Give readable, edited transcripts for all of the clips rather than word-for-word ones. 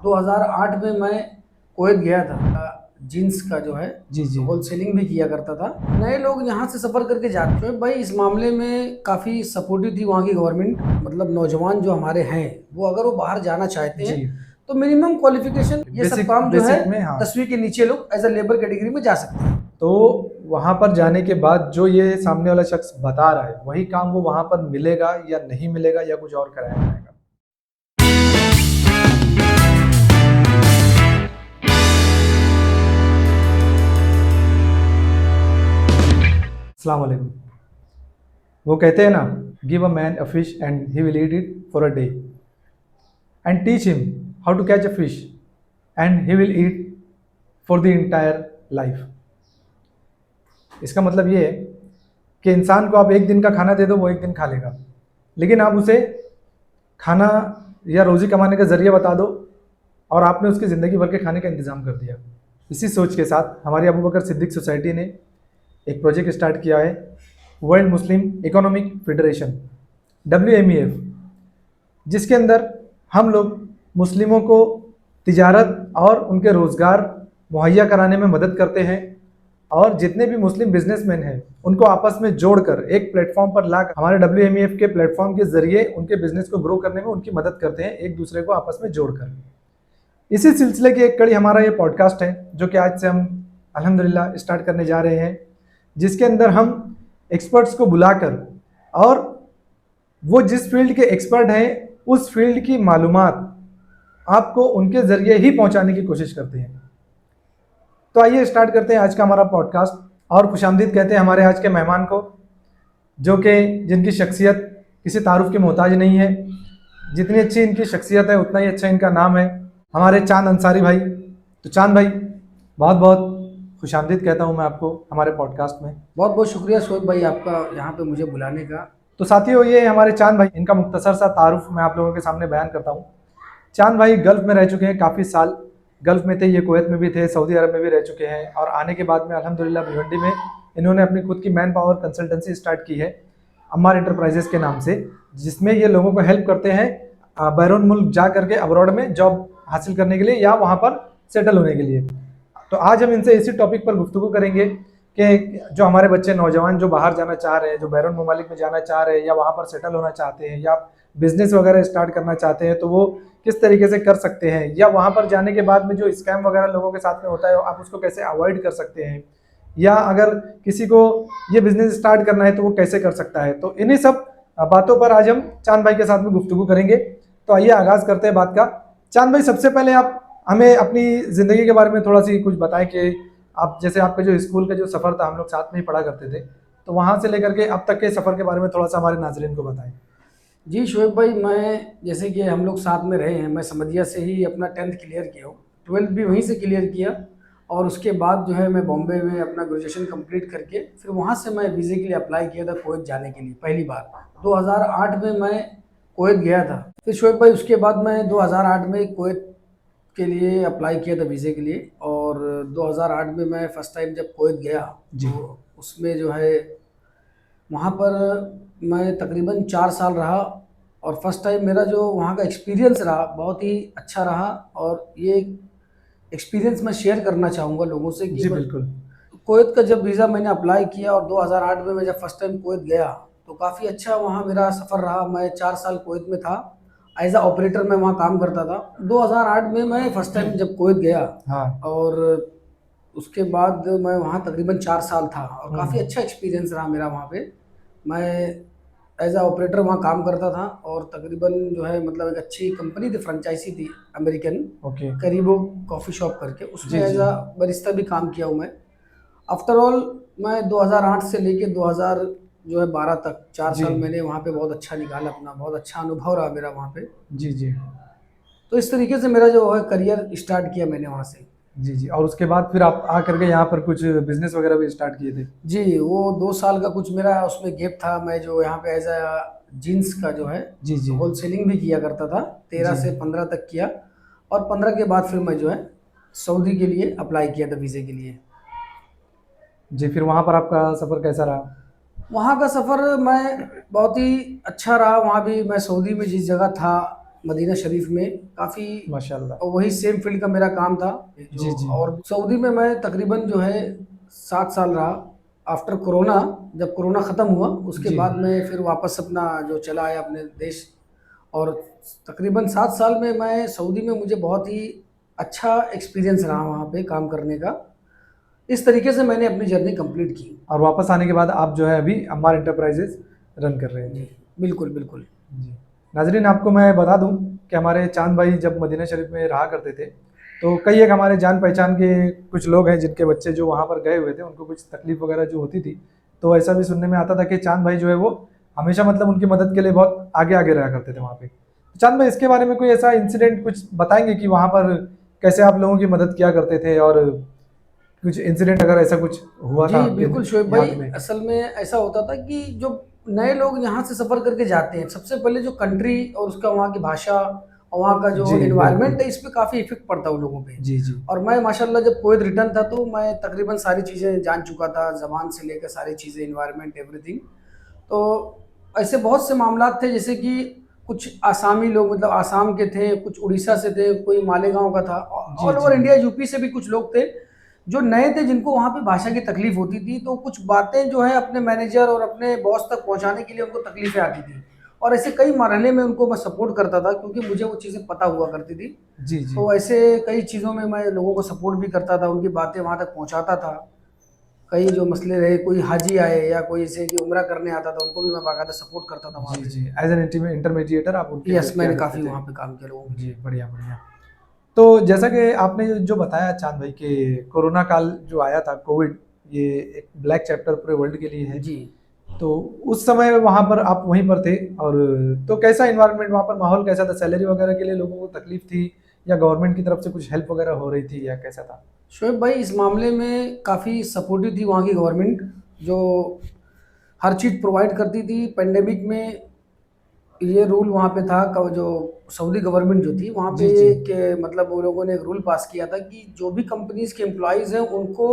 2008 में मैं कुवैत गया था। जीन्स का जो है जी जी। होलसेलिंग भी किया करता था। नए लोग यहाँ से सफ़र करके जाते हैं भाई, इस मामले में काफ़ी सपोर्टिव थी वहाँ की गवर्नमेंट। मतलब नौजवान जो हमारे हैं वो अगर वो बाहर जाना चाहते हैं जी तो मिनिमम क्वालिफिकेशन ये सब बेसिक काम जो है बेसिक में, हाँ। 10वीं के नीचे लोग एज अ लेबर कैटेगरी में जा सकते हैं। तो वहां पर जाने के बाद जो ये सामने वाला शख्स बता रहा है वही काम वो वहां पर मिलेगा या नहीं मिलेगा या कुछ और कराया जाएगा। अस्सलाम वालेकुम। वो कहते हैं ना, give a man a fish and he will eat it for a day and teach him how to catch a fish and he will eat for the entire life. इसका मतलब ये है कि इंसान को आप एक दिन का खाना दे दो, वो एक दिन खा लेगा, लेकिन आप उसे खाना या रोज़ी कमाने का ज़रिया बता दो और आपने उसकी ज़िंदगी भर के खाने का इंतज़ाम कर दिया। इसी सोच के साथ हमारी अबू बकर सिद्दीक सोसाइटी ने एक प्रोजेक्ट स्टार्ट किया है, वर्ल्ड मुस्लिम इकोनॉमिक फेडरेशन WMEF, जिसके अंदर हम लोग मुस्लिमों को तिजारत और उनके रोज़गार मुहैया कराने में मदद करते हैं और जितने भी मुस्लिम बिजनेसमैन हैं उनको आपस में जोड़कर एक प्लेटफॉर्म पर लाकर हमारे WMEF के प्लेटफॉर्म के जरिए उनके बिजनेस को ग्रो करने में उनकी मदद करते हैं, एक दूसरे को आपस में जोड़कर। इसी सिलसिले की एक कड़ी हमारा ये पॉडकास्ट है जो कि आज से हम अल्हम्दुलिल्लाह स्टार्ट करने जा रहे हैं, जिसके अंदर हम एक्सपर्ट्स को बुलाकर और वो जिस फील्ड के एक्सपर्ट हैं उस फील्ड की मालूमात आपको उनके जरिए ही पहुंचाने की कोशिश करते हैं। तो आइए स्टार्ट करते हैं आज का हमारा पॉडकास्ट और खुशामदीद कहते हैं हमारे आज के मेहमान को, जो कि जिनकी शख्सियत किसी तारुफ की मोहताज नहीं है। जितनी अच्छी इनकी शख्सियत है उतना ही अच्छा इनका नाम है, हमारे चांद अंसारी भाई। तो चांद भाई, बहुत बहुत खुशामदीद कहता हूँ मैं आपको हमारे पॉडकास्ट में। बहुत बहुत शुक्रिया शोएब भाई आपका यहाँ पे मुझे बुलाने का। तो साथियों, ये हमारे चांद भाई, इनका मुख्तसर सा तारुफ मैं आप लोगों के सामने बयान करता हूँ। चांद भाई गल्फ़ में रह चुके हैं, काफ़ी साल गल्फ़ में थे, ये कुवैत में भी थे, सऊदी अरब में भी रह चुके हैं और आने के बाद में अल्हम्दुलिल्लाह भिवंडी में इन्होंने अपनी खुद की मैन पावर कंसल्टेंसी स्टार्ट की है अम्मार इंटरप्राइजेस के नाम से, जिसमें ये लोगों को हेल्प करते हैं बैरून मुल्क जा करके अब्रॉड में जॉब हासिल करने के लिए या वहाँ पर सेटल होने के लिए। तो आज हम इनसे इसी टॉपिक पर गुफ्तगू करेंगे कि जो हमारे बच्चे नौजवान जो बाहर जाना चाह रहे हैं, जो बैरून ममालिक में जाना चाह रहे हैं या वहाँ पर सेटल होना चाहते हैं या बिजनेस वगैरह स्टार्ट करना चाहते हैं, तो वो किस तरीके से कर सकते हैं, या वहाँ पर जाने के बाद में जो स्कैम वगैरह लोगों के साथ में होता है आप उसको कैसे अवॉइड कर सकते हैं, या अगर किसी को ये बिजनेस स्टार्ट करना है तो वो कैसे कर सकता है। तो इन्हीं सब बातों पर आज हम चांद भाई के साथ में गुफ्तगू करेंगे। तो आइए आगाज़ करते हैं बात का। चांद भाई, सबसे पहले आप हमें अपनी ज़िंदगी के बारे में थोड़ा सी कुछ बताएं कि आप, जैसे आपका जो स्कूल का जो सफ़र था, हम लोग साथ में ही पढ़ा करते थे, तो वहाँ से लेकर के अब तक के सफ़र के बारे में थोड़ा सा हमारे नाज़रीन को बताएं। जी शोएब भाई, मैं जैसे कि हम लोग साथ में रहे हैं, मैं समधिया से ही अपना 10th क्लियर किया हूँ, 12th भी वहीं से क्लियर किया और उसके बाद जो है मैं बॉम्बे में अपना ग्रेजुएशन कंप्लीट करके फिर वहाँ से मैं वीज़े के लिए अप्लाई किया था कुवैत जाने के लिए पहली बार। 2008 में मैं कुवैत गया था। फिर शोएब भाई उसके बाद मैं 2008 में कुवैत के लिए अप्लाई किया था वीज़े के लिए, और 2008 में मैं फ़र्स्ट टाइम जब कुवैत गया जी तो उसमें जो है वहाँ पर मैं तकरीबन 4 साल रहा और फर्स्ट टाइम मेरा जो वहाँ का एक्सपीरियंस रहा बहुत ही अच्छा रहा। और ये एक्सपीरियंस मैं शेयर करना चाहूँगा लोगों से कि जी बिल्कुल। कुवैत का जब वीज़ा मैंने अप्लाई किया और 2008 में मैं जब फर्स्ट टाइम कुवैत गया तो काफ़ी अच्छा वहाँ मेरा सफ़र रहा। मैं 4 साल कुवैत में था, एज अ ऑपरेटर मैं वहाँ काम करता था। 2008 में मैं फर्स्ट टाइम जब कुवैत गया हाँ। और उसके बाद मैं वहाँ तकरीबन 4 साल था और काफ़ी अच्छा एक्सपीरियंस रहा मेरा वहाँ पे। मैं एज अ ऑपरेटर वहाँ काम करता था और तकरीबन जो है मतलब एक अच्छी कंपनी थी, फ्रेंचाइजी थी अमेरिकन, ओके। करीबो कॉफ़ी शॉप करके, उसमें जी एज जी। अ बरिस्ता भी काम किया हूँ मैं। आफ्टर ऑल मैं 2008 से लेके 2000 जो है 12 तक 4 जी साल मैंने वहाँ पे बहुत अच्छा निकाला अपना, बहुत अच्छा अनुभव रहा मेरा वहाँ पे। जी जी। तो इस तरीके से मेरा जो है करियर स्टार्ट किया मैंने वहाँ से। जी जी। और उसके बाद फिर आप आ करके यहाँ पर कुछ बिजनेस वगैरह भी स्टार्ट किए थे। जी, वो 2 साल का कुछ मेरा उसमें गैप था। मैं जो यहाँ पे एज़ अ जीन्स का जो है जी जी। होलसेलिंग भी किया करता था, 13 जी से 15 तक किया और 15 के बाद फिर मैं जो है सऊदी के लिए अप्लाई किया था वीज़े के लिए। जी, फिर वहाँ पर आपका सफ़र कैसा रहा? वहाँ का सफ़र मैं बहुत ही अच्छा रहा। वहाँ भी मैं सऊदी में जिस जगह था मदीना शरीफ में काफ़ी, माशाल्लाह। और वही सेम फील्ड का मेरा काम था जी, जी। और सऊदी में मैं तकरीबन जो है 7 साल रहा। आफ्टर कोरोना, जब कोरोना ख़त्म हुआ उसके जी। बाद मैं फिर वापस अपना जो चला आया अपने देश। और तकरीबन 7 साल में मैं सऊदी में, मुझे बहुत ही अच्छा एक्सपीरियंस रहा वहाँ पे काम करने का। इस तरीके से मैंने अपनी जर्नी कंप्लीट की। और वापस आने के बाद आप जो है अभी अम्मार इंटरप्राइजेज रन कर रहे हैं। जी बिल्कुल बिल्कुल। जी। नाजरीन, आपको मैं बता दूं कि हमारे चांद भाई जब मदीना शरीफ में रहा करते थे तो कई एक हमारे जान पहचान के कुछ लोग हैं जिनके बच्चे जो वहाँ पर गए हुए थे, उनको कुछ तकलीफ वगैरह जो होती थी, तो ऐसा भी सुनने में आता था कि चांद भाई जो है वो हमेशा मतलब उनकी मदद के लिए बहुत आगे आगे रहा करते थे वहाँ पे। तो चांद भाई, इसके बारे में कोई ऐसा इंसिडेंट कुछ बताएंगे कि वहाँ पर कैसे आप लोगों की मदद किया करते थे, और कुछ इंसिडेंट अगर ऐसा कुछ हुआ था जी आपके बिल्कुल शोएब भाई, याद में? असल में ऐसा होता था कि जो नए लोग यहाँ से सफ़र करके जाते हैं, सबसे पहले जो कंट्री और उसका वहाँ की भाषा और वहाँ का जो जी, एनवायरनमेंट बिल्कुल। है, इस पे काफ़ी इफेक्ट पड़ता है उन लोगों पे। जी, जी। और मैं माशाल्लाह जब कोविड रिटर्न था तो मैं तकरीबन सारी चीज़ें जान चुका था, ज़बान से लेकर सारी चीज़ें, एनवायरनमेंट, एवरीथिंग। तो ऐसे बहुत से मामलात थे, जैसे कि कुछ आसामी लोग, मतलब आसाम के थे, कुछ उड़ीसा से थे, कोई मालेगांव का था, जी, ऑल ओवर जी। इंडिया, यूपी से भी कुछ लोग थे जो नए थे, जिनको वहाँ पे भाषा की तकलीफ होती थी। तो कुछ बातें जो है अपने मैनेजर और अपने बॉस तक पहुँचाने के लिए उनको तकलीफें आती थी, और ऐसे कई मरहले में उनको मैं सपोर्ट करता था, क्योंकि मुझे वो चीज़ें पता हुआ करती थी। जी, जी। तो ऐसे कई चीज़ों में मैं लोगों को सपोर्ट भी करता था, उनकी बातें वहाँ तक पहुँचाता था। कई जो मसले रहे, कोई हाजी आए या कोई जैसे कि उम्रा करने आता था, उनको भी मैं बाकायदा सपोर्ट करता था वहाँ जी, पे। जी। एज़ एन इंटरमीडिएटर आप उनकी यस, हेल्प किया मैंने करते काफ़ी थे। वहाँ पे काम किया लोगों के जी, लिए। बढ़िया, बढ़िया। तो जैसा कि आपने जो बताया चाँद भाई कि कोरोना काल जो आया था, कोविड, ये एक ब्लैक चैप्टर पूरे वर्ल्ड के लिए है। जी तो उस समय वहाँ पर आप वहीं पर थे, और तो कैसा एनवायरनमेंट वहाँ पर, माहौल कैसा था? सैलरी वगैरह के लिए लोगों को तकलीफ थी, या गवर्नमेंट की तरफ से कुछ हेल्प वगैरह हो रही थी, या कैसा था? शोएब भाई, इस मामले में काफ़ी सपोर्टिव थी वहाँ की गवर्नमेंट, जो हर चीज़ प्रोवाइड करती थी। पेंडेमिक में ये रूल वहाँ पे था, जो सऊदी गवर्नमेंट जो थी वहाँ पे, जी, जी। के मतलब वो लोगों ने एक रूल पास किया था कि जो भी कंपनीज के एम्प्लॉयज़ हैं उनको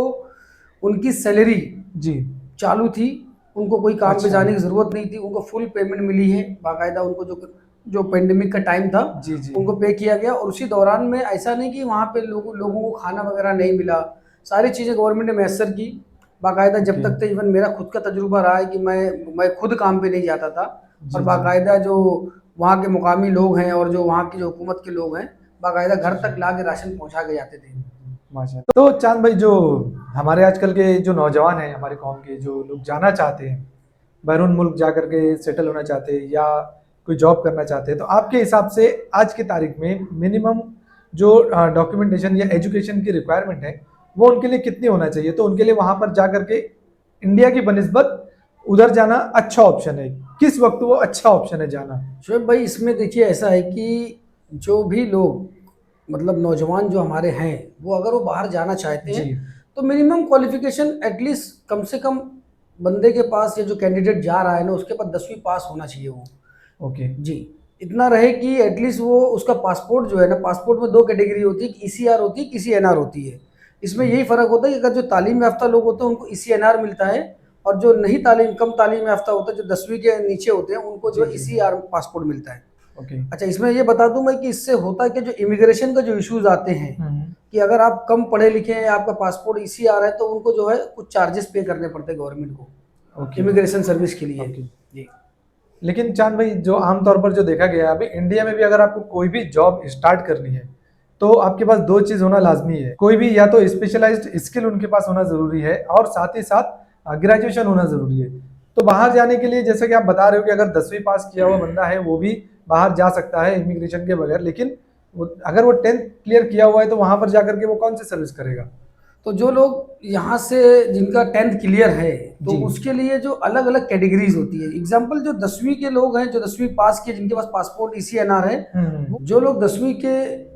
उनकी सैलरी जी। चालू थी, उनको कोई काम पे अच्छा। जाने की ज़रूरत नहीं थी, उनको फुल पेमेंट मिली है बाकायदा। उनको जो जो पेंडेमिक का टाइम था जी, जी। उनको पे किया गया, और उसी दौरान में ऐसा नहीं कि वहाँ पे लोगों को खाना वगैरह नहीं मिला, सारी चीज़ें गवर्नमेंट ने मैसर की बाकायदा। जब ओके। तक तो इवन मेरा खुद का तजुर्बा रहा है कि मैं खुद काम पे नहीं जाता था, और जी, जी। बाकायदा जो वहाँ के मुकामी लोग हैं और जो वहाँ की जो हुकूमत के लोग हैं, बाकायदा जी, घर जी। तक ला के राशन पहुँचा के जाते थे। माशा तो चाँद भाई, जो हमारे आजकल के जो नौजवान हैं, हमारे कौम के जो लोग जाना चाहते हैं, बैरून मुल्क जा कर के सेटल होना चाहते हैं, या कोई जॉब करना चाहते हैं, तो आपके हिसाब से आज की तारीख में मिनिमम जो डॉक्यूमेंटेशन या एजुकेशन की रिक्वायरमेंट है, वो उनके लिए कितनी होना चाहिए? तो उनके लिए वहाँ पर जा कर के इंडिया की बनिस्बत उधर जाना अच्छा ऑप्शन है? किस वक़्त वो अच्छा ऑप्शन है जाना? शोएब भाई, इसमें देखिए ऐसा है कि जो भी लोग, मतलब नौजवान जो हमारे हैं, वो अगर वो बाहर जाना चाहते जी। हैं तो मिनिमम क्वालिफिकेशन एटलीस्ट कम से कम बंदे के पास, या जो कैंडिडेट जा रहा है ना, उसके पास 10वीं पास होना चाहिए वो। ओके। जी, इतना रहे कि एटलीस्ट वो, उसका पासपोर्ट जो है ना, पासपोर्ट में 2 कैटेगरी होती है, ईसीआर होती है, किसी एनआर होती है। इसमें यही फ़र्क होता है कि अगर जो तालीम याफ्ता लोग होते हैं उनको ईसीएनआर मिलता है, और जो नहीं कम तालीम याफ्ता होता है, जो 10वीं के नीचे होते हैं, उनको जो जी, है जी। ईसीआर पासपोर्ट मिलता है। ओके। अच्छा, इसमें ये बता दूं मैं कि इससे होता है कि जो इमिग्रेशन का जो इश्यूज आते हैं, हुँ। कि अगर आप कम पढ़े लिखे हैं, आपका पासपोर्ट ईसीआर है, तो उनको जो है कुछ चार्जेस पे करने पड़ते हैं गवर्नमेंट को ओके, इमिग्रेशन सर्विस के लिए। ओके। जी लेकिन चाँद भाई, जो आम तौर पर जो देखा गया है, अभी इंडिया में भी अगर आपको कोई भी जॉब स्टार्ट करनी है, तो आपके पास 2 चीज़ होना लाज़मी है। कोई भी, या तो स्पेशलाइज़्ड स्किल उनके पास होना ज़रूरी है, और साथ ही साथ ग्रेजुएशन होना ज़रूरी है। तो बाहर जाने के लिए, जैसे कि आप बता रहे हो कि अगर 10वीं पास किया हुआ बंदा है, वो भी बाहर जा सकता है इमिग्रेशन के बगैर, लेकिन अगर वो 10th क्लियर किया हुआ है, तो वहाँ पर जाकर के वो कौन सी सर्विस करेगा? तो जो लोग यहाँ से, जिनका 10th क्लियर है, तो जी। उसके लिए जो अलग अलग कैटेगरीज होती है। एग्जाम्पल, जो 10वीं के लोग हैं, जो 10वीं पास किए, जिनके पास पासपोर्ट ईसीएनआर है, हुँ। जो लोग 10वीं के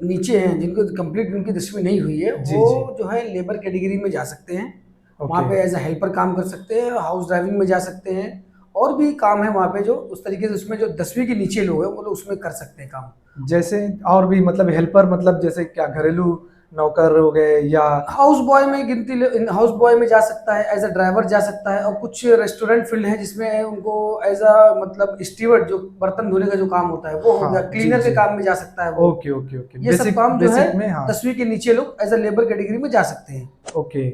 नीचे हैं, जिनको कंप्लीट उनकी 10वीं नहीं हुई है, जी, वो जी। जो है लेबर कैटेगरी में जा सकते हैं। वहाँ ओके। पे एज ए हेल्पर काम कर सकते हैं, हाउस ड्राइविंग में जा सकते हैं, और भी काम है वहाँ पे जो उस तरीके से, उसमें जो 10वीं के नीचे लोग हैं वो लोग उसमें कर सकते हैं काम। जैसे और भी मतलब हेल्पर, मतलब जैसे क्या घरेलू नौकर हो गए या हाउस बॉय में हाउस बॉय में जा सकता है, एज अ ड्राइवर जा सकता है, और कुछ रेस्टोरेंट फील्ड है जिसमें उनको एज अ मतलब स्टीवर्ड, जो बर्तन धोने का जो काम होता है वो हो हाँ गया, जी क्लीनर के जी काम में जा सकता है वो। ओके ओके ओके ये सब काम जो है बेसिक में हाँ 10वीं के नीचे लोग एज अ लेबर कैटेगरी में जा सकते हैं। ओके।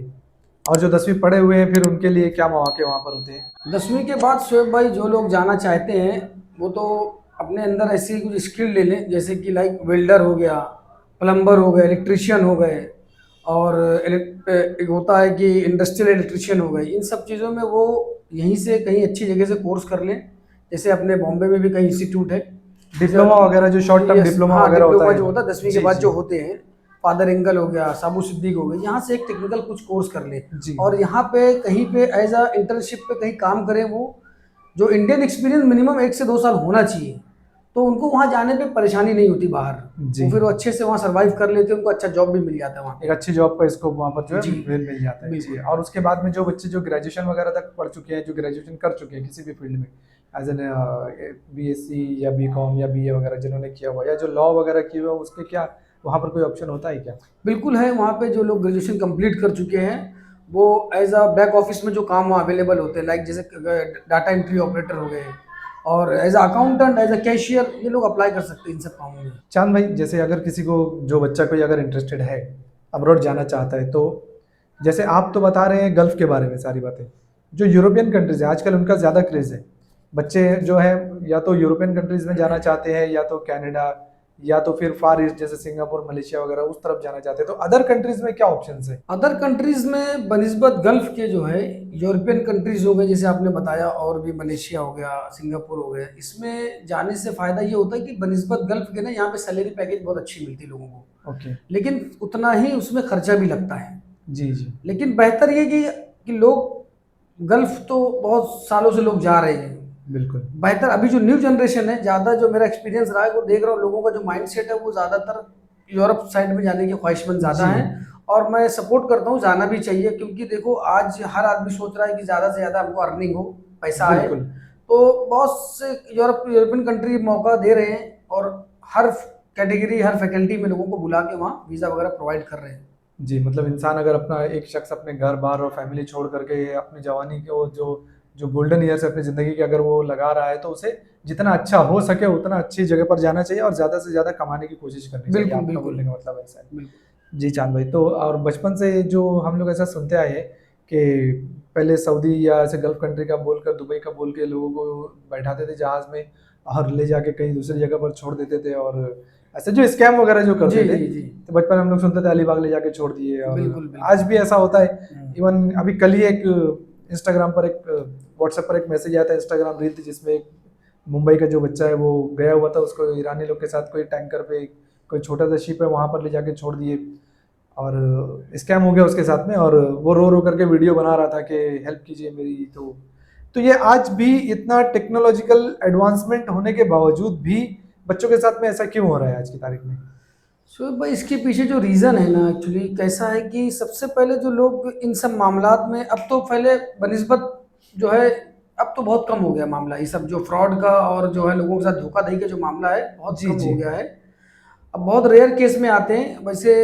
और जो 10वीं पढ़े हुए हैं फिर उनके लिए क्या मौके वहाँ पर होते हैं? 10वीं के बाद शोएब भाई जो लोग जाना चाहते हैं वो तो अपने अंदर ऐसी कुछ स्किल ले लें, जैसे कि लाइक वेल्डर हो गया, प्लम्बर हो गए, इलेक्ट्रिशियन हो गए, और एक होता है कि इंडस्ट्रियल इलेक्ट्रिशियन हो गए। इन सब चीज़ों में वो यहीं से कहीं अच्छी जगह से कोर्स कर लें। जैसे अपने बॉम्बे में भी कई इंस्टीट्यूट है, डिप्लोमा वगैरह जो शॉर्ट टर्म डिप्लोमा हाँ वगैरह होता डिप्लोमा है जो होता है 10वीं के जी बाद जी जो होते हैं, फादर एंगल हो गया, साबू सिद्दीक हो गए, यहाँ से एक टेक्निकल कुछ कोर्स कर ले जी और यहाँ पे कहीं पे एज अ इंटर्नशिप पे कहीं काम करें। वो जो इंडियन एक्सपीरियंस मिनिमम 1 से 2 साल होना चाहिए, तो उनको वहाँ जाने पे परेशानी नहीं होती बाहर। जी वो फिर वो अच्छे से वहाँ सर्वाइव कर लेते हैं, उनको अच्छा जॉब भी मिल जाता है वहाँ एक अच्छी जॉब का स्कोप वहाँ पर जो है जी मिल जाता है जी। बिल्कुल। और उसके बाद में जो बच्चे जो ग्रेजुएशन वगैरह तक पढ़ चुके हैं, जो ग्रेजुएशन कर चुके हैं किसी भी फील्ड में एज एन बीएससी या बीकॉम या बीए वगैरह जिन्होंने किया हुआ या जो लॉ वगैरह किए हुए हैं, उसके क्या वहाँ पर कोई ऑप्शन होता है क्या? बिल्कुल है, वहाँ पे जो लोग ग्रेजुएशन कंप्लीट कर चुके हैं वो एज अ बैक ऑफिस में जो काम वहाँ अवेलेबल होते हैं, लाइक जैसे डाटा एंट्री ऑपरेटर हो गए, और as a accountant, as a cashier, ये लोग अप्लाई कर सकते हैं इन सब कामों में। चांद भाई, जैसे अगर किसी को जो बच्चा कोई अगर इंटरेस्टेड है अब्रॉड जाना चाहता है, तो जैसे आप तो बता रहे हैं गल्फ के बारे में सारी बातें, जो यूरोपियन कंट्रीज है आजकल उनका ज़्यादा क्रेज़ है। बच्चे जो है या तो यूरोपियन कंट्रीज में जाना चाहते हैं या तो कनाडा या तो फिर फार ईस्ट जैसे सिंगापुर मलेशिया वगैरह उस तरफ जाना चाहते हैं, तो अदर कंट्रीज में क्या ऑप्शंस है? अदर कंट्रीज में बनिस्बत गल्फ के जो है यूरोपियन कंट्रीज हो गए, जैसे आपने बताया, और भी मलेशिया हो गया, सिंगापुर हो गया, इसमें जाने से फ़ायदा ये होता है कि बनिस्बत गल्फ के ना यहाँ पे सैलरी पैकेज बहुत अच्छी मिलती है लोगों को, ओके लेकिन उतना ही उसमें खर्चा भी लगता है। जी जी लेकिन बेहतर ये कि लोग गल्फ तो बहुत सालों से लोग जा रहे हैं। बिल्कुल बेहतर अभी जो न्यू जनरेशन है, ज़्यादा जो मेरा एक्सपीरियंस रहा है वो देख रहा हूँ, लोगों का जो माइंड सेट है वो ज़्यादातर यूरोप साइड में जाने की ख्वाहिशमंद ज़्यादा जी है। और मैं सपोर्ट करता हूँ, जाना भी चाहिए, क्योंकि देखो आज हर आदमी सोच रहा है कि ज़्यादा से ज़्यादा हमको अर्निंग हो, पैसा आए। बिल्कुल तो बहुत से यूरोपियन कंट्री मौका दे रहे हैं, और हर कैटेगरी हर फैकल्टी में लोगों को बुला के वहाँ वीज़ा वगैरह प्रोवाइड कर रहे हैं। जी। मतलब इंसान अगर अपना एक शख्स अपने घर बार और फैमिली छोड़ करके अपनी जवानी के वो जो जो गोल्डन ईयर्स अपनी ज़िंदगी के अगर वो लगा रहा है, तो उसे जितना अच्छा हो सके उतना अच्छी जगह पर जाना चाहिए और ज़्यादा से ज़्यादा कमाने की कोशिश करनी चाहिए। बिल्कुल आपका बिल्कुल बोलने का मतलब ऐसा है बिल्कुल। जी चांद भाई। तो और बचपन से जो हम लोग ऐसा सुनते आए हैं कि पहले सऊदी या ऐसे गल्फ कंट्री का बोलकर दुबई का बोल के लोगों को बैठाते थे जहाज़ में और ले जाके कहीं दूसरी जगह पर छोड़ देते थे, और ऐसे जो स्कैम वगैरह जो जी करते थे, जी जी तो बचपन में हम लोग सुनते थे अलीबाग ले जाके छोड़ दिए, और बिल्कुल बिल्कुल। आज भी ऐसा होता है। हम्म। इवन अभी कल ही एक इंस्टाग्राम पर एक व्हाट्सएप पर एक मैसेज आया था, इंस्टाग्राम रील थी जिसमें एक मुंबई का जो बच्चा है वो गया हुआ था, उसको ईरानी लोग के साथ कोई टैंकर पे कोई छोटा सा शिप है वहाँ पर ले जाके छोड़ दिए और स्कैम हो गया उसके साथ में, और वो रो रो करके वीडियो बना रहा था कि हेल्प कीजिए मेरी। तो ये आज भी इतना टेक्नोलॉजिकल एडवांसमेंट होने के बावजूद भी बच्चों के साथ में ऐसा क्यों हो रहा है आज की तारीख में? सो भाई इसके पीछे जो रीज़न है ना, एक्चुअली कैसा है कि सबसे पहले जो लोग इन सब मामलात में, अब तो पहले बनिस्बत जो है अब तो बहुत कम हो गया मामला, ये सब जो फ्रॉड का और जो है लोगों के साथ धोखाधड़ी का जो मामला है बहुत जी कम जी हो गया है। अब बहुत रेयर केस में आते हैं वैसे।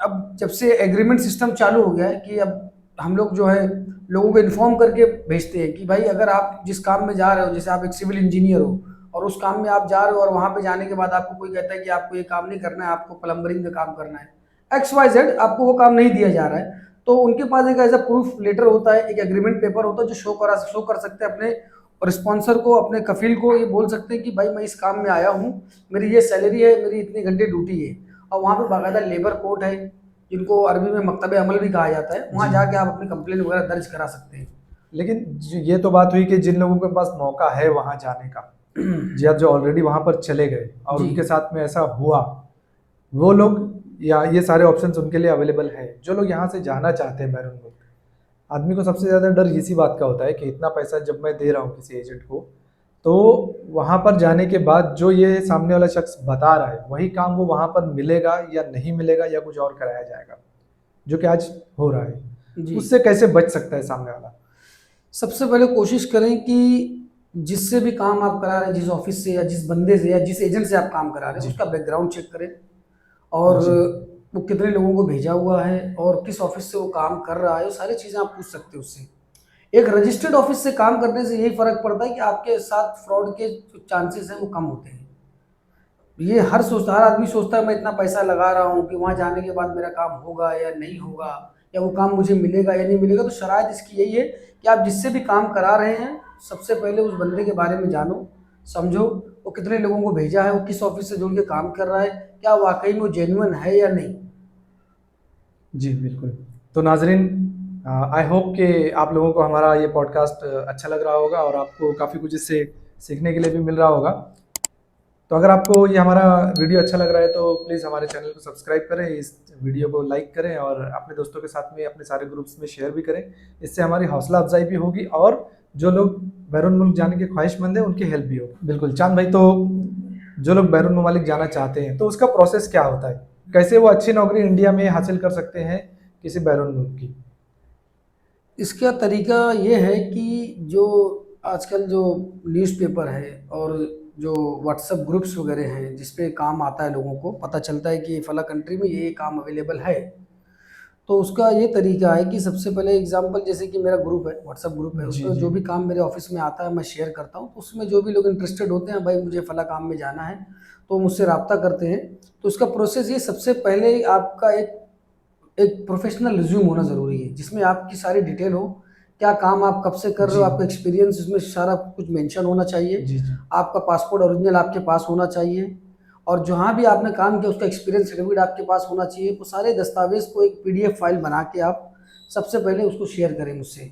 अब जब से एग्रीमेंट सिस्टम चालू हो गया है कि अब हम लोग जो है लोगों को इन्फॉर्म करके भेजते हैं कि भाई अगर आप जिस काम में जा रहे हो, जैसे आप एक सिविल इंजीनियर हो और उस काम में आप जा रहे हो, और वहाँ पे जाने के बाद आपको कोई कहता है कि आपको ये काम नहीं करना है, आपको प्लम्बरिंग का काम करना है, XYZ, आपको वो काम नहीं दिया जा रहा है, तो उनके पास एक एज अ प्रूफ लेटर होता है, एक एग्रीमेंट पेपर होता है जो शो कर सकते हैं अपने और स्पॉन्सर को, अपने कफील को, ये बोल सकते हैं कि भाई मैं इस काम में आया हूँ, मेरी ये सैलरी है, मेरी इतने घंटे ड्यूटी है। और वहाँ पे बाकायदा लेबर कोर्ट है, जिनको अरबी में मकतब अमल भी कहा जाता है, वहाँ जी। जाके आप अपनी कंप्लेन वगैरह दर्ज करा सकते हैं। लेकिन ये तो बात हुई कि जिन लोगों के पास मौका है वहाँ जाने का, या जो ऑलरेडी वहाँ पर चले गए और जी। उनके साथ में ऐसा हुआ, वो लोग या ये सारे ऑप्शंस उनके लिए अवेलेबल है। जो लोग यहाँ से जाना चाहते हैं बैरून मुल्क, आदमी को सबसे ज़्यादा डर इसी बात का होता है कि इतना पैसा जब मैं दे रहा हूँ किसी एजेंट को, तो वहाँ पर जाने के बाद जो ये सामने वाला शख्स बता रहा है वही काम वो वहाँ पर मिलेगा या नहीं मिलेगा या कुछ और कराया जाएगा, जो कि आज हो रहा है। जी। उससे कैसे बच सकता है सामने वाला? सबसे पहले कोशिश करें कि जिससे भी काम आप करा रहे हैं, जिस ऑफिस से या जिस बंदे से या जिस एजेंट से आप काम करा रहे हैं, जी। उसका बैकग्राउंड चेक करें। और जी। वो कितने लोगों को भेजा हुआ है और किस ऑफिस से वो काम कर रहा है, वो सारी चीज़ें आप पूछ सकते हो उससे। एक रजिस्टर्ड ऑफिस से काम करने से यही फ़र्क पड़ता है कि आपके साथ फ्रॉड के जो चांसेस हैं वो कम होते हैं। ये हर आदमी सोचता है मैं इतना पैसा लगा रहा हूँ कि वहाँ जाने के बाद मेरा काम होगा या नहीं होगा, या वो काम मुझे मिलेगा या नहीं मिलेगा। तो शराइत इसकी यही है कि आप जिससे भी काम करा रहे हैं, सबसे पहले उस बंदे के बारे में जानो, समझो, वो कितने लोगों को भेजा है, वो किस ऑफिस से जुड़ के काम कर रहा है, क्या वाकई में वो जेन्युइन है या नहीं। जी बिल्कुल। तो नाजरीन, आई होप कि आप लोगों को हमारा ये पॉडकास्ट अच्छा लग रहा होगा और आपको काफ़ी कुछ इससे सीखने के लिए भी मिल रहा होगा। तो अगर आपको ये हमारा वीडियो अच्छा लग रहा है तो प्लीज़ हमारे चैनल को सब्सक्राइब करें, इस वीडियो को लाइक करें और अपने दोस्तों के साथ में अपने सारे ग्रुप्स में शेयर भी करें। इससे हमारी हौसला अफजाई भी होगी और जो लोग बैरून मुल्क जाने के ख्वाहिशमंद हैं उनकी हेल्प भी होगी। बिल्कुल चांद भाई, तो जो लोग बैरून ममालिक जाना चाहते हैं तो उसका प्रोसेस क्या होता है, कैसे वो अच्छी नौकरी इंडिया में हासिल कर सकते हैं किसी बैरून मुल्क की? इसका तरीका ये है कि जो आजकल जो न्यूज़पेपर है और जो व्हाट्सएप ग्रुप्स वगैरह हैं जिस पे काम आता है, लोगों को पता चलता है कि फला कंट्री में ये काम अवेलेबल है। तो उसका ये तरीका है कि सबसे पहले एग्जांपल, जैसे कि मेरा ग्रुप है, व्हाट्सएप ग्रुप है, जी उसमें जी। जो भी काम मेरे ऑफिस में आता है मैं शेयर करता हूँ। तो उसमें जो भी लोग इंटरेस्टेड होते हैं, भाई मुझे फला काम में जाना है, तो मुझसे रब्ता करते हैं। तो उसका प्रोसेस ये, सबसे पहले आपका एक एक प्रोफेशनल रिज्यूम होना ज़रूरी है, जिसमें आपकी सारी डिटेल हो, क्या काम आप कब से कर रहे जी हो, आपका एक्सपीरियंस इसमें सारा कुछ मेंशन होना चाहिए। जी जी। आपका पासपोर्ट ओरिजिनल आपके पास होना चाहिए, और जहाँ भी आपने काम किया उसका एक्सपीरियंस सर्टिफिकेट आपके पास होना चाहिए। वो सारे दस्तावेज़ को एक पीडीएफ फाइल बना के आप सबसे पहले उसको शेयर करें मुझसे,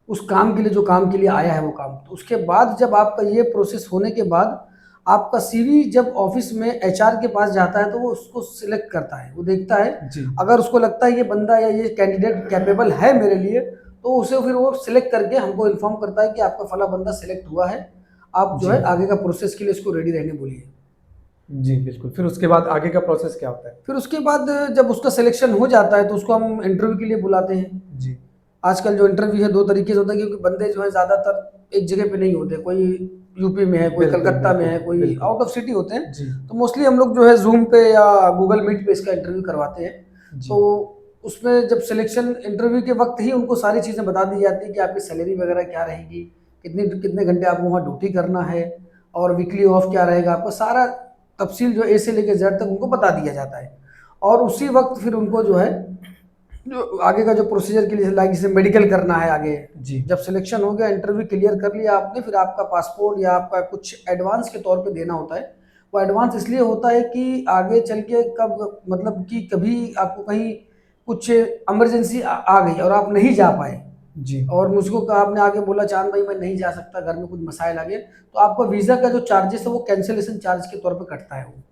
उस काम के लिए जो काम के लिए आया है वो काम। तो उसके बाद जब आपका ये प्रोसेस होने के बाद आपका सीवी जब ऑफिस में एचआर के पास जाता है, तो वो उसको सिलेक्ट करता है, वो देखता है। जी अगर उसको लगता है ये बंदा या ये कैंडिडेट कैपेबल है मेरे लिए, तो उसे फिर वो सिलेक्ट करके हमको इन्फॉर्म करता है कि आपका फला बंदा सिलेक्ट हुआ है, आप जो जी है आगे का प्रोसेस के लिए इसको रेडी रहने बोलिए। जी बिल्कुल। फिर उसके बाद आगे का प्रोसेस क्या होता है? फिर उसके बाद जब उसका सिलेक्शन हो जाता है तो उसको हम इंटरव्यू के लिए बुलाते हैं। जी आजकल जो इंटरव्यू है दो तरीके से होता है, क्योंकि बंदे जो है ज़्यादातर एक जगह पे नहीं होते, कोई यूपी में है, कोई बिल्कुल कलकत्ता में बिल्कुल है, कोई बिल्कुल। आउट ऑफ सिटी होते हैं। जी तो मोस्टली हम लोग जो है जूम पे या गूगल मीट पे इसका इंटरव्यू करवाते हैं। जी तो उसमें जब सिलेक्शन इंटरव्यू के वक्त ही उनको सारी चीज़ें बता दी जाती है कि आपकी सैलरी वगैरह क्या रहेगी, कितने कितने घंटे आपको वहाँ ड्यूटी करना है, और वीकली ऑफ क्या रहेगा, आपको सारा तफसील जो ए से लेकर जेड तक उनको बता दिया जाता है। और उसी वक्त फिर उनको जो है जो आगे का जो प्रोसीजर के लिए, लाइक जैसे मेडिकल करना है आगे, जी जब सिलेक्शन हो गया, इंटरव्यू क्लियर कर लिया आपने, फिर आपका पासपोर्ट या आपका कुछ एडवांस के तौर पे देना होता है। वो एडवांस इसलिए होता है कि आगे चल के कब, मतलब कि कभी आपको कहीं कुछ इमरजेंसी आ गई और आप नहीं जा पाए, जी। और मुझको कहा, आपने आगे बोला चांद भाई मैं नहीं जा सकता, घर में कुछ मसाइल आ गए, तो आपका वीज़ा का जो चार्जेस है वो कैंसिलेशन चार्ज के तौर पर कटता है वो।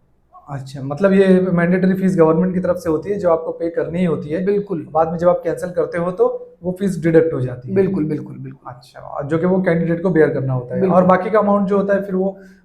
अच्छा, मतलब ये मैंडेटरी फीस गवर्नमेंट की तरफ से होती है जो आपको पे करनी ही होती है। बिल्कुल बाद में जब आप कैंसिल करते हो तो वो फीस डिडक्ट हो जाती है। बिल्कुल बिल्कुल बिल्कुल अच्छा, और जो कि वो कैंडिडेट को बेयर करना होता है, और बिल्कुल। बाकी का अमाउंट जो होता है फिर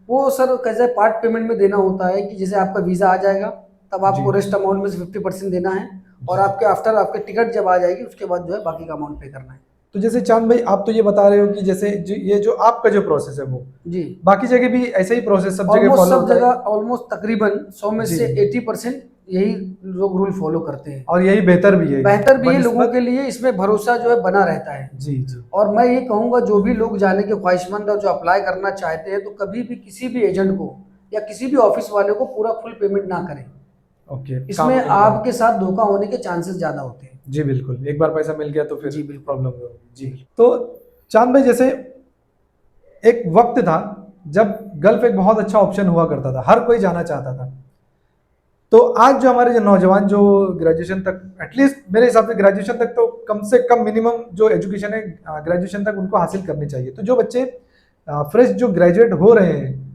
वो सर कैसे पार्ट पेमेंट में देना होता है, कि जैसे आपका वीज़ा आ जाएगा तब जी आपको रेस्ट अमाउंट में से 50% देना है, और जी। आपके आफ्टर आपके टिकट जब आ जाएगी उसके बाद जो है बाकी का अमाउंट पे करना है। तो जैसे चांद भाई, आप तो ये बता रहे हो कि जैसे ये जो आपका जो प्रोसेस है वो जी, बाकी जगह भी ऐसे ही प्रोसेस सब जगह ऑलमोस्ट फॉलो सब होता है? जगह, ऑलमोस्ट तकरीबन 100 में जी से 80% यही लोग रूल फॉलो करते हैं। और यही बेहतर भी है बेहतर भी है लोगों बनिस्बत। के लिए, इसमें भरोसा जो है बना रहता है। जी जी। और मैं ये कहूँगा, जो भी लोग जाने के ख्वाहिशमंद और जो अप्लाई करना चाहते हैं, तो कभी भी किसी भी एजेंट को या किसी भी ऑफिस वाले को पूरा फुल पेमेंट ना करें। ओके, काम इसमें होने के बाद। आपके साथ धोखा होने के चांसेस ज़्यादा होते हैं। जी बिल्कुल, एक बार पैसा मिल गया तो फिर जी बिल्कुल। प्रॉब्लम होगी। जी। तो चांद भाई, जैसे एक वक्त था जब गल्फ एक बहुत अच्छा ऑप्शन हुआ करता था, हर कोई जाना चाहता था। तो आज जो हमारे जो नौजवान जो ग्रेजुएशन तक, एटलीस्ट मेरे हिसाब से ग्रेजुएशन तक तो कम से कम मिनिमम जो एजुकेशन है ग्रेजुएशन तक उनको हासिल करनी चाहिए। तो जो बच्चे फ्रेश जो ग्रेजुएट हो रहे हैं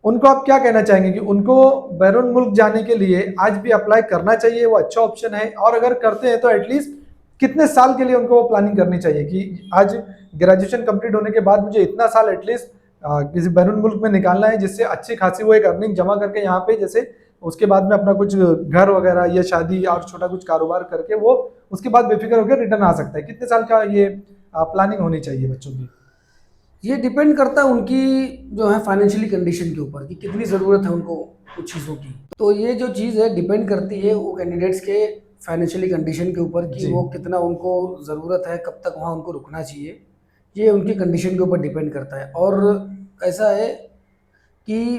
उनको आप क्या कहना चाहेंगे कि उनको बैरून मुल्क जाने के लिए आज भी अप्लाई करना चाहिए, वो अच्छा ऑप्शन है? और अगर करते हैं तो एटलीस्ट कितने साल के लिए उनको वो प्लानिंग करनी चाहिए कि आज ग्रेजुएशन कंप्लीट होने के बाद मुझे इतना साल एटलीस्ट किसी बैरून मुल्क में निकालना है, जिससे अच्छी खासी वो एक अर्निंग जमा करके यहाँ पे, जैसे उसके बाद में अपना कुछ घर वगैरह या शादी और छोटा कुछ कारोबार करके वो उसके बाद बेफिक्र होकर रिटर्न आ सकता है। कितने साल का ये प्लानिंग होनी चाहिए बच्चों की? ये डिपेंड करता है उनकी जो है फाइनेंशियली कंडीशन के ऊपर कि कितनी ज़रूरत है उनको कुछ चीज़ों की। तो ये जो चीज़ है डिपेंड करती है वो कैंडिडेट्स के फाइनेंशियली कंडीशन के ऊपर कि जी वो कितना उनको ज़रूरत है, कब तक वहाँ उनको रुकना चाहिए। ये उनकी कंडीशन के ऊपर डिपेंड करता है। और ऐसा है कि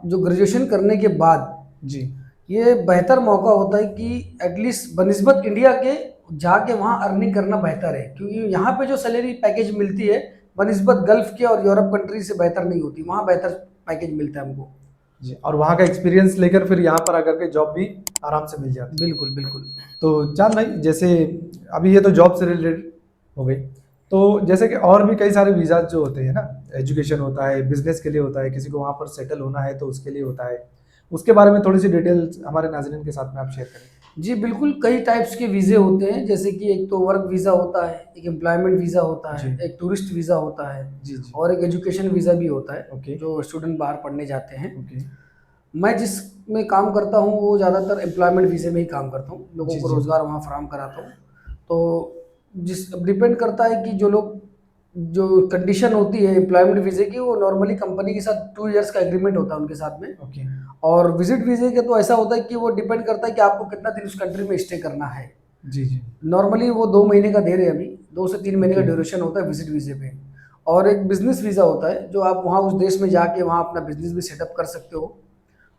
जो ग्रेजुएशन करने के बाद जी ये बेहतर मौका होता है कि एटलीस्ट बनिस्बत इंडिया के जाके वहाँ अर्निंग करना बेहतर है, क्योंकि यहाँ पे जो सैलरी पैकेज मिलती है बनिस्बत गल्फ के और यूरोप कंट्री से बेहतर नहीं होती। वहाँ बेहतर पैकेज मिलता है हमको। जी। और वहाँ का एक्सपीरियंस लेकर फिर यहाँ पर आकर के जॉब भी आराम से मिल जाती है। बिल्कुल बिल्कुल। तो चांद भाई, जैसे अभी ये तो जॉब से रिलेटेड हो गई, तो जैसे कि और भी कई सारे वीज़ा जो होते हैं ना, एजुकेशन होता है, बिजनेस के लिए होता है, किसी को वहाँ पर सेटल होना है तो उसके लिए होता है, उसके बारे में थोड़ी सी डिटेल्स हमारे नाज़रीन के साथ में आप शेयर करें। जी बिल्कुल, कई टाइप्स के वीज़े होते हैं, जैसे कि एक तो वर्क वीज़ा होता है, एक एम्प्लॉयमेंट वीज़ा होता जी है, एक टूरिस्ट वीज़ा होता है जी जी। और एक एजुकेशन वीज़ा भी होता है, ओके जो स्टूडेंट बाहर पढ़ने जाते हैं। ओके। मैं जिसमें काम करता हूँ वो ज़्यादातर एम्प्लॉयमेंट वीज़े में ही काम करता हूँ, लोगों जी को जी। रोज़गार वहाँ फराहम कराता हूँ। तो जिस अब डिपेंड करता है कि जो लोग जो कंडीशन होती है एम्प्लॉयमेंट वीज़े की, वो नॉर्मली कंपनी के साथ 2 इयर्स का एग्रीमेंट होता है उनके साथ में। ओके। और विजिट वीज़े के तो ऐसा होता है कि वो डिपेंड करता है कि आपको कितना दिन उस कंट्री में स्टे करना है। जी जी। नॉर्मली वो 2 महीने का दे रहे हैं अभी, 2 से 3 महीने का ओके ड्यूरेशन होता है विजिट वीज़े पे। और एक बिज़नेस वीज़ा होता है, जो आप वहाँ उस देश में जाके वहाँ अपना बिज़नेस भी सेटअप कर सकते हो।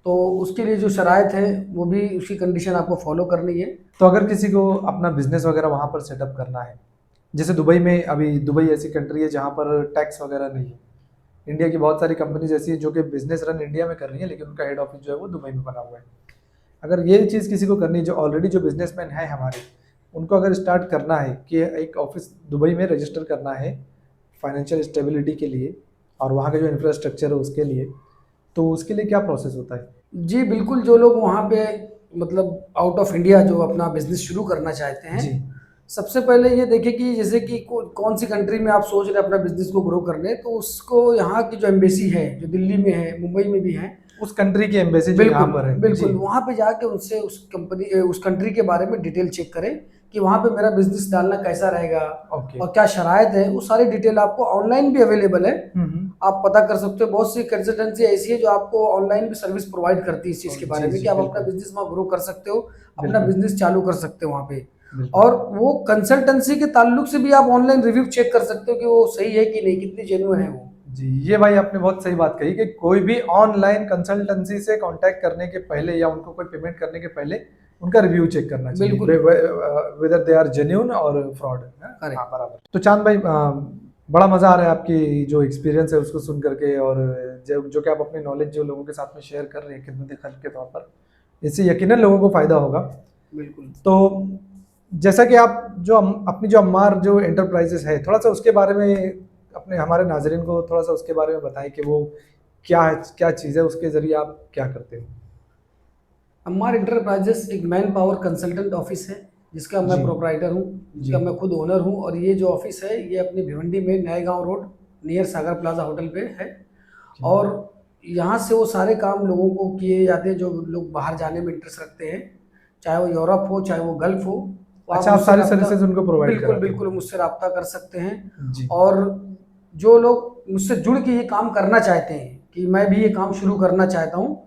तो उसके लिए जो शराइत है वो भी उसकी कंडीशन आपको फॉलो करनी है। तो अगर किसी को अपना बिजनेस वगैरह वहाँ पर सेटअप करना है, जैसे दुबई में, अभी दुबई ऐसी कंट्री है जहाँ पर टैक्स वगैरह नहीं है। इंडिया की बहुत सारी कंपनीज ऐसी है जो कि बिजनेस रन इंडिया में कर रही है, लेकिन उनका हेड ऑफिस जो है वो दुबई में बना हुआ है। अगर ये चीज़ किसी को करनी है, जो ऑलरेडी जो बिजनेसमैन है हमारे, उनको अगर स्टार्ट करना है कि एक ऑफिस दुबई में रजिस्टर करना है फाइनेंशियल स्टेबिलिटी के लिए और वहाँ का जो इंफ्रास्ट्रक्चर है उसके लिए, तो उसके लिए क्या प्रोसेस होता है? जी बिल्कुल, जो लोग वहाँ पे मतलब आउट ऑफ इंडिया जो अपना बिज़नेस शुरू करना चाहते हैं, जी सबसे पहले ये देखें कि जैसे कि कौन सी कंट्री में आप सोच रहे हैं अपना बिज़नेस को ग्रो करने, तो उसको यहाँ की जो एम्बेसी है, जो दिल्ली में है, मुंबई में भी है। उस कंट्री की एम्बेसी जो यहाँ बिल्कुल, पर है। जी बिल्कुल, वहाँ पे जाके उनसे उस कंट्री के बारे में डिटेल चेक करें कि वहाँ पे मेरा बिज़नेस डालना कैसा रहेगा ओके। और क्या शराइत है, वो सारी डिटेल आपको ऑनलाइन भी अवेलेबल है। हम्म। आप पता कर सकते हो, बहुत सी कंसल्टेंसी ऐसी है जो आपको ऑनलाइन भी सर्विस प्रोवाइड करती है इस चीज़ के बारे जी में जी कि आप अपना बिल्कुल बिज़नेस वहाँ ग्रो कर सकते हो, अपना बिल्कुल बिज़नेस चालू कर सकते हो वहाँ पे। बिल्कुल। और वो कंसल्टेंसी के ताल्लुक से भी आप ऑनलाइन रिव्यू चेक कर सकते हो कि वो सही है कि नहीं, कितनी जेन्युइन है वो। जी, ये भाई आपने बहुत सही बात कही कि कोई भी ऑनलाइन कंसल्टेंसी से कांटेक्ट करने के पहले या उनको कोई पेमेंट करने के पहले उनका रिव्यू चेक करना चाहिए, बिल्कुल, वेदर दे आर जेन्युइन और फ्रॉड। हाँ करेक्ट। बराबर। तो चांद भाई, बड़ा मज़ा आ रहा है आपकी जो एक्सपीरियंस है उसको सुन करके, और जो कि आप अपनी नॉलेज जो लोगों के साथ में शेयर कर रहे हैं खिदमत खल्क के तौर पर, इससे यकीनन लोगों को फ़ायदा होगा। बिल्कुल। तो जैसा कि आप जो अपनी जो अम्मार जो एंटरप्राइजेस है, थोड़ा सा उसके बारे में अपने हमारे नाजरीन को थोड़ा सा उसके बारे में बताएं कि वो क्या है, क्या चीज़ है, उसके ज़रिए आप क्या करते हो? अम्मार इंटरप्राइजेस एक मैन पावर कंसल्टेंट ऑफिस है, जिसका मैं जी प्रोप्राइटर हूँ, जी। जिसका मैं खुद ओनर हूँ। और ये जो ऑफिस है ये अपनी भिवंडी में नए गांव रोड नियर सागर प्लाजा होटल पे है। और यहाँ से वो सारे काम लोगों को किए जाते हैं जो लोग बाहर जाने में इंटरेस्ट रखते हैं, चाहे वो यूरोप हो चाहे वो गल्फ हो। तो अच्छा, आप मुझसे सारी रब्ता, सर्विसेज उनको प्रोवाइड बिल्कुल कराते बिल्कुल हैं? मुझसे रब्ता कर सकते हैं। जी और जो लोग मुझसे जुड़ के ये काम करना चाहते हैं कि मैं भी ये काम शुरू करना चाहता हूँ।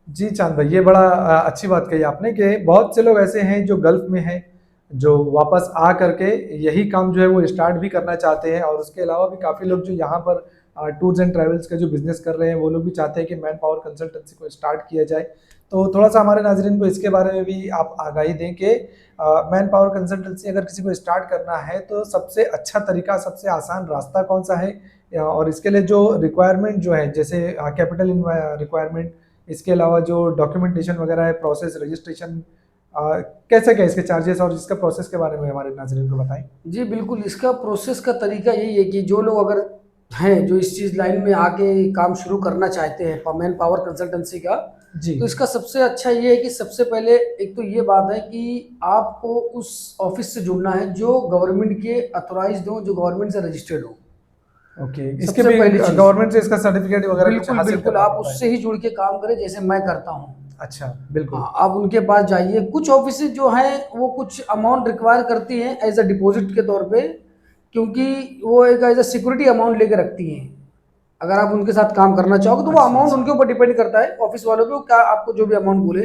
जी। चांद भाई, ये बड़ा अच्छी बात कही आपने कि बहुत से लोग ऐसे हैं जो गल्फ में हैं, जो वापस आ करके यही काम जो है वो स्टार्ट भी करना चाहते हैं, और उसके अलावा भी काफ़ी लोग जो यहाँ पर टूर्स एंड ट्रैवल्स का जो बिजनेस कर रहे हैं वो लोग भी चाहते हैं कि मैन पावर कंसल्टेंसी को स्टार्ट किया जाए। तो थोड़ा सा हमारे नाजरीन को इसके बारे में भी आप आगाही दें कि मैन पावर कंसल्टेंसी अगर किसी को स्टार्ट करना है तो सबसे अच्छा तरीका, सबसे आसान रास्ता कौन सा है, और इसके लिए जो रिक्वायरमेंट जो है, जैसे कैपिटल रिक्वायरमेंट, इसके अलावा जो डॉक्यूमेंटेशन वगैरह है, प्रोसेस, रजिस्ट्रेशन, कैसे क्या इसके चार्जेस और इसका प्रोसेस के बारे में हमारे नाज़रीन को बताएं। जी बिल्कुल, इसका प्रोसेस का तरीका यही है कि जो लोग अगर हैं जो इस चीज़ लाइन में आके काम शुरू करना चाहते हैं मैन पावर कंसल्टेंसी का, जी तो इसका सबसे अच्छा ये है कि सबसे पहले एक तो ये बात है कि आपको उस ऑफिस से जुड़ना है जो गवर्नमेंट के अथोराइज्ड हो, जो गवर्नमेंट से रजिस्टर्ड हो। ओके, इसके सबसे भी पहली चीज़, गवर्नमेंट से इसका सर्टिफिकेट वगैरह कुछ बिल्कुल हासिल बिल्कुल, करना आप पड़ता है? उससे ही जुड़ के काम करें जैसे मैं करता हूँ। अच्छा बिल्कुल। हाँ, आप उनके पास जाइए। कुछ ऑफिसेज जो हैं वो कुछ अमाउंट रिक्वायर करती हैं एज अ डिपॉजिट के तौर पे, क्योंकि वो एक एज अ सिक्योरिटी अमाउंट लेके रखती हैं अगर आप उनके साथ काम करना चाहोगे तो वो अच्छा, अमाउंट अच्छा। उनके ऊपर डिपेंड करता है, ऑफिस वालों पे, वो क्या आपको जो भी अमाउंट बोले।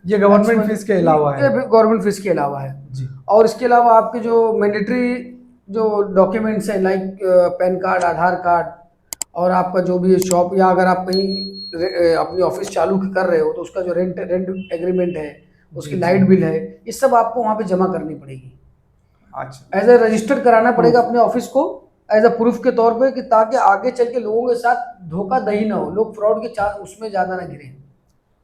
ये गवर्नमेंट फीस के अलावा है। ये गवर्नमेंट फीस के अलावा है। जी। और इसके अलावा आपके जो मैंडेटरी जो डॉक्यूमेंट्स हैं, लाइक पैन कार्ड, आधार कार्ड, और आपका जो भी शॉप, या अगर आप कहीं अपनी ऑफिस चालू कर रहे हो तो उसका जो रेंट रेंट एग्रीमेंट है, उसकी जी, जी। लाइट बिल है, ये सब आपको वहाँ पे जमा करनी पड़ेगी। अच्छा। एज ए रजिस्टर्ड कराना पड़ेगा प्रूफ। अपने ऑफिस को, एज अ प्रूफ के तौर पे, कि ताकि आगे चल के लोगों के साथ धोखाधड़ी ना हो, लोग फ्रॉड के चांस उसमें ज़्यादा ना गिरे।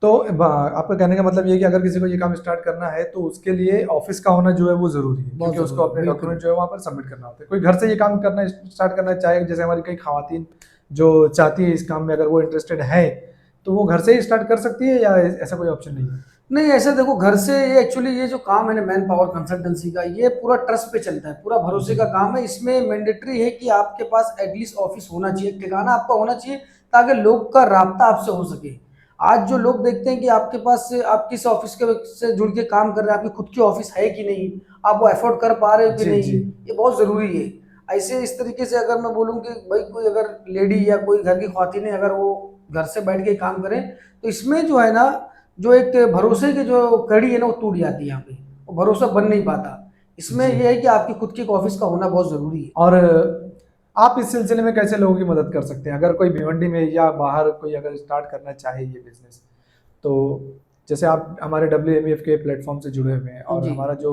तो आपका कहने का मतलब ये है कि अगर किसी को ये काम स्टार्ट करना है तो उसके लिए ऑफिस का होना जो है वो जरूरी है, बहुत क्योंकि उसको ज़रूरी, अपने बिल्कुल। डॉक्यूमेंट जो है वहाँ पर सबमिट करना होता है। कोई घर से ये काम करना स्टार्ट करना चाहे, जैसे हमारी कई खवातीन जो चाहती है इस काम में, अगर वो इंटरेस्टेड है तो वो घर से ही स्टार्ट कर सकती है, या ऐसा कोई ऑप्शन नहीं है? नहीं, ऐसे देखो, घर से ये एक्चुअली ये जो काम है ना मैन पावर कंसल्टेंसी का, ये पूरा ट्रस्ट पे चलता है, पूरा भरोसे जी। का काम है। इसमें मैंडेटरी है कि आपके पास एटलीस्ट ऑफिस होना चाहिए, ठिकाना आपका होना चाहिए, ताकि लोग का राब्ता आपसे हो सके। आज जो लोग देखते हैं कि आपके पास से, आप किस ऑफिस के से जुड़ के काम कर रहे हैं, आपकी खुद की ऑफिस है कि नहीं, आप वो एफोर्ड कर पा रहे हो कि जी, नहीं, जी। ये बहुत ज़रूरी है। ऐसे इस तरीके से अगर मैं बोलूँ कि भाई कोई अगर लेडी या कोई घर की ख्वातीन अगर वो घर से बैठ के काम करें, तो इसमें जो है ना, जो एक भरोसे की जो कड़ी है ना, वो टूट जाती है यहाँ पे, वो भरोसा बन नहीं पाता। इसमें जी। यह है कि आपकी खुद की एक ऑफिस का होना बहुत ज़रूरी है। और आप इस सिलसिले में कैसे लोगों की मदद कर सकते हैं, अगर कोई भिवंडी में या बाहर कोई अगर स्टार्ट करना चाहे ये बिजनेस? तो जैसे आप हमारे WMEF के प्लेटफॉर्म से जुड़े हुए हैं, और जी, हमारा जो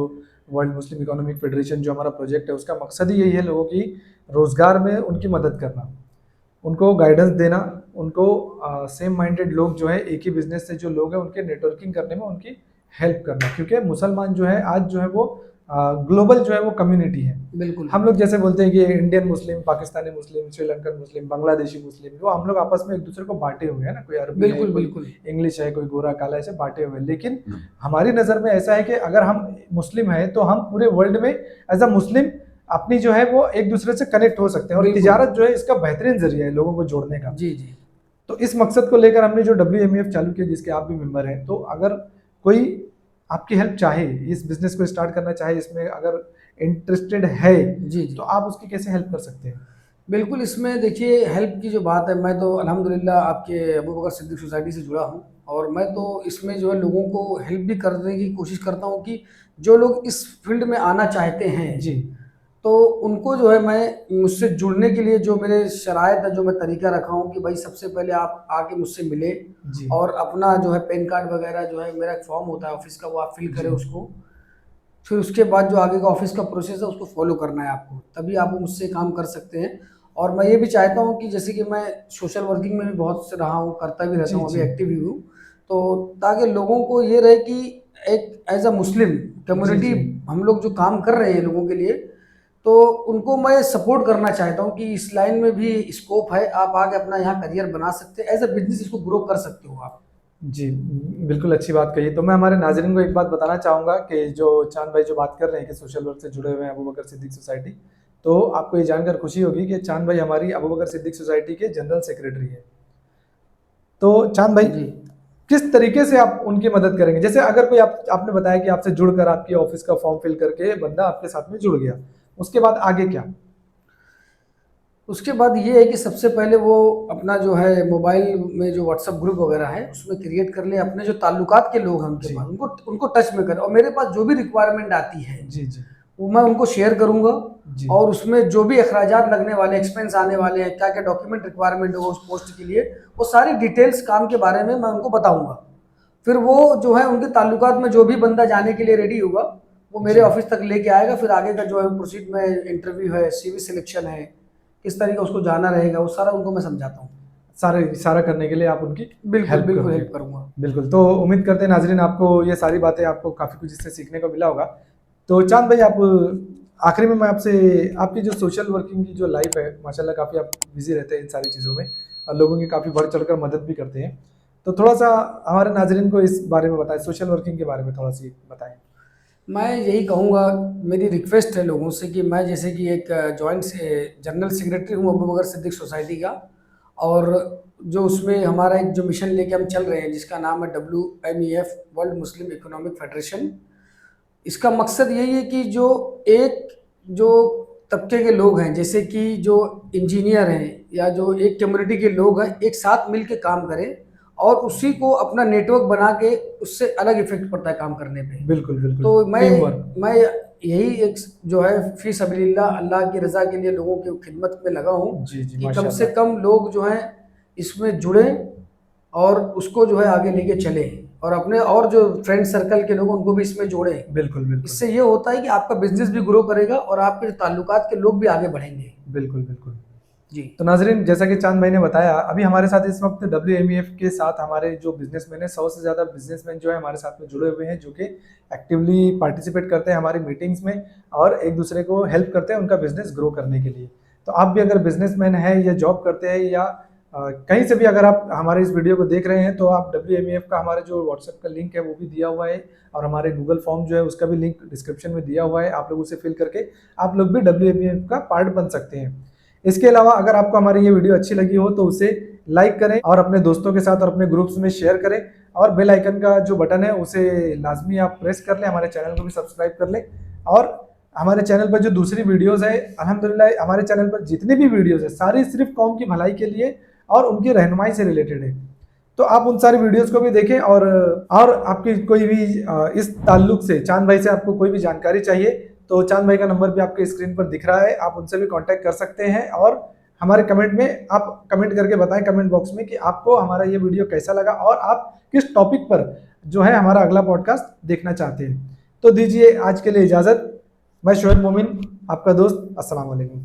वर्ल्ड मुस्लिम इकोनॉमिक फेडरेशन जो हमारा प्रोजेक्ट है, उसका मकसद ही यही है लोगों की रोजगार में उनकी मदद करना, उनको गाइडेंस देना, उनको सेम माइंडेड लोग जो है, एक ही बिजनेस से जो लोग हैं उनके नेटवर्किंग करने में उनकी हेल्प करना, क्योंकि मुसलमान जो है आज जो है वो ग्लोबल जो है वो कम्युनिटी है। बिल्कुल, हम लोग जैसे बोलते हैं कि इंडियन मुस्लिम, पाकिस्तानी मुस्लिम, श्रीलंकन मुस्लिम, बांग्लादेशी मुस्लिम, वो हम लोग आपस में एक दूसरे को बांटे हुए हैं ना, कोई अरबी है, बिल्कुल, कोई बिल्कुल, इंग्लिश है, कोई गोरा काला, ऐसे बांटे हुए हैं। लेकिन हमारी नज़र में ऐसा है कि अगर हम मुस्लिम हैं तो हम पूरे वर्ल्ड में एज अ मुस्लिम अपनी जो है वो एक दूसरे से कनेक्ट हो सकते हैं, और बिल्कुल। तिजारत जो है इसका बेहतरीन जरिया है लोगों को जोड़ने का। जी, जी। तो इस मकसद को लेकर हमने जो WMEF चालू किया, जिसके आप भी मेंबर हैं, तो अगर कोई आपकी हेल्प चाहे, इस बिजनेस को स्टार्ट करना चाहे, इसमें अगर इंटरेस्टेड है, जी, जी। तो आप उसकी कैसे हेल्प कर सकते हैं? बिल्कुल, इसमें देखिए हेल्प की जो बात है, मैं तो अल्हम्दुलिल्लाह आपके अबू बकर सिद्दीक सोसाइटी से जुड़ा हूँ, और मैं तो इसमें जो है लोगों को हेल्प भी करने की कोशिश करता हूँ कि जो लोग इस फील्ड में आना चाहते हैं, जी, तो उनको जो है मैं मुझसे जुड़ने के लिए जो मेरे शराइत है, जो मैं तरीका रखा हूँ कि भाई सबसे पहले आप आके मुझसे मिले, जी, और अपना जो है पैन कार्ड वगैरह जो है, मेरा एक फॉर्म होता है ऑफिस का, वो आप फिल जी, करें उसको। फिर उसके बाद जो आगे का ऑफिस का प्रोसेस है उसको फॉलो करना है आपको, तभी आप मुझसे काम कर सकते हैं। और मैं ये भी चाहता हूँ कि जैसे कि मैं सोशल वर्किंग में भी बहुत से रहा हूँ, करता भी रहता जी, हूँ, अभी जी, एक्टिव ही हूँ। तो ताकि लोगों को ये रहे कि एक as a Muslim ji, community जी। हम लोग जो काम कर रहे हैं लोगों के लिए, तो उनको मैं सपोर्ट करना चाहता हूँ कि इस लाइन में भी स्कोप है, आप आगे अपना यहाँ करियर बना सकते हैं, एज अ बिजनेस इसको ग्रो कर सकते हो आप। जी, बिल्कुल अच्छी बात कही। तो मैं हमारे नाज़रीन को एक बात बताना चाहूँगा कि जो चांद भाई जो बात कर रहे हैं कि सोशल वर्क से जुड़े हुए हैं अबू बकर सिद्दीक सोसाइटी, तो आपको ये जानकर खुशी होगी कि चांद भाई हमारी अबू बकर सिद्दीक सोसाइटी के जनरल सेक्रेटरी हैं। तो चांद भाई, जी, किस तरीके से आप उनकी मदद करेंगे? जैसे अगर कोई आपने बताया कि आपसे जुड़कर आपकी ऑफिस का फॉर्म फिल करके बंदा आपके साथ में जुड़ गया, उसके बाद आगे क्या? उसके बाद ये है कि सबसे पहले वो अपना जो है मोबाइल में जो व्हाट्सएप ग्रुप वगैरह है उसमें क्रिएट कर ले, अपने जो ताल्लुकात के लोग हैं उनके जी, पास, उनको उनको टच में करें, और मेरे पास जो भी रिक्वायरमेंट आती है जी, जी, वो मैं उनको शेयर करूंगा। जी, और उसमें जो भी अखराजात लगने वाले, एक्सपेंस आने वाले हैं, क्या क्या डॉक्यूमेंट रिक्वायरमेंट होगा उस पोस्ट के लिए, वो सारी डिटेल्स काम के बारे में मैं उनको बताऊंगा। फिर वो जो है उनके ताल्लुकात में जो भी बंदा जाने के लिए रेडी होगा, वो मेरे जी। ऑफिस तक लेके आएगा। फिर आगे का जो है प्रोसीड में इंटरव्यू है, CV सिलेक्शन है, किस तरीके उसको जाना रहेगा, वो सारा उनको मैं समझाता हूँ। सारा करने के लिए आप उनकी बिल्कुल, हेल्प बिल्कुल करोगे। हेल्प करूँगा। बिल्कुल, तो उम्मीद करते हैं नाज़रीन आपको ये सारी बातें, आपको काफ़ी कुछ इससे सीखने को मिला होगा। तो चाँद भाई, आप आखिरी में मैं आपसे, आपकी जो सोशल वर्किंग की जो लाइफ़ है, माशाल्लाह काफ़ी आप बिज़ी रहते हैं इन सारी चीज़ों में, और लोगों की काफ़ी बढ़-चढ़ कर मदद भी करते हैं। तो थोड़ा-सा हमारे नाज़रीन को इस बारे में बताएँ, सोशल वर्किंग के बारे में थोड़ा-सी बताएँ। मैं यही कहूँगा, मेरी रिक्वेस्ट है लोगों से कि मैं जैसे कि एक जॉइंट से जनरल सेक्रेटरी हूँ अबू बकर सिद्दीक सोसाइटी का, और जो उसमें हमारा एक जो मिशन लेके हम चल रहे हैं जिसका नाम है WMEF, वर्ल्ड मुस्लिम इकोनॉमिक फेडरेशन। इसका मकसद यही है कि जो एक जो तबके के लोग हैं, जैसे कि जो इंजीनियर हैं या जो एक कम्युनिटी के लोग हैं, एक साथ मिल के काम करें और उसी को अपना नेटवर्क बना के उससे अलग इफेक्ट पड़ता है काम करने पे। बिल्कुल बिल्कुल, तो टीम वर्क। मैं यही एक जो है फी सबीलिल्लाह अल्लाह की रज़ा के लिए लोगों की खिदमत में लगा हूँ जी जी, कि कम से माशाल्लाह। कम लोग जो हैं इसमें जुड़ें और उसको जो है आगे लेके चलें, और अपने और जो फ्रेंड सर्कल के लोग हैं, उनको भी इसमें जोड़ें। बिल्कुल बिल्कुल इससे ये होता है कि आपका बिजनेस भी ग्रो करेगा और आपके जो ताल्लुकात के लोग भी आगे बढ़ेंगे। बिल्कुल बिल्कुल। जी। तो नाजरीन, जैसा कि चांद भाई ने बताया, अभी हमारे साथ इस वक्त WMEF के साथ हमारे जो बिजनेसमैन है, 100 से ज़्यादा बिजनेसमैन जो है हमारे साथ में जुड़े हुए हैं, जो कि एक्टिवली पार्टिसिपेट करते हैं हमारी मीटिंग्स में और एक दूसरे को हेल्प करते हैं उनका बिजनेस ग्रो करने के लिए। तो आप भी अगर बिजनेसमैन है या जॉब करते हैं या कहीं से भी अगर आप हमारे इस वीडियो को देख रहे हैं, तो आप WMEF का हमारे जो व्हाट्सएप का लिंक है वो भी दिया हुआ है और हमारे गूगल फॉर्म जो है उसका भी लिंक डिस्क्रिप्शन में दिया हुआ है। आप लोग उसे फिल करके आप लोग भी WMEF का पार्ट बन सकते हैं। इसके अलावा अगर आपको हमारी ये वीडियो अच्छी लगी हो तो उसे लाइक करें और अपने दोस्तों के साथ और अपने ग्रुप्स में शेयर करें, और बेल आइकन का जो बटन है उसे लाजमी आप प्रेस कर लें, हमारे चैनल को भी सब्सक्राइब कर लें। और हमारे चैनल पर जो दूसरी वीडियोस है, अल्हम्दुलिल्लाह हमारे चैनल पर जितनी भी वीडियोस है सारी सिर्फ कौम की भलाई के लिए और उनकी रहनुमाई से रिलेटेड है। तो आप उन सारी वीडियोस को भी देखें, और आपकी कोई भी इस ताल्लुक से चांद भाई से आपको कोई भी जानकारी चाहिए तो चांद भाई का नंबर भी आपके स्क्रीन पर दिख रहा है, आप उनसे भी कांटेक्ट कर सकते हैं। और हमारे कमेंट में आप कमेंट करके बताएं कमेंट बॉक्स में कि आपको हमारा ये वीडियो कैसा लगा और आप किस टॉपिक पर जो है हमारा अगला पॉडकास्ट देखना चाहते हैं। तो दीजिए आज के लिए इजाज़त। मैं शोएब मोमिन, आपका दोस्त। अस्सलाम वालेकुम।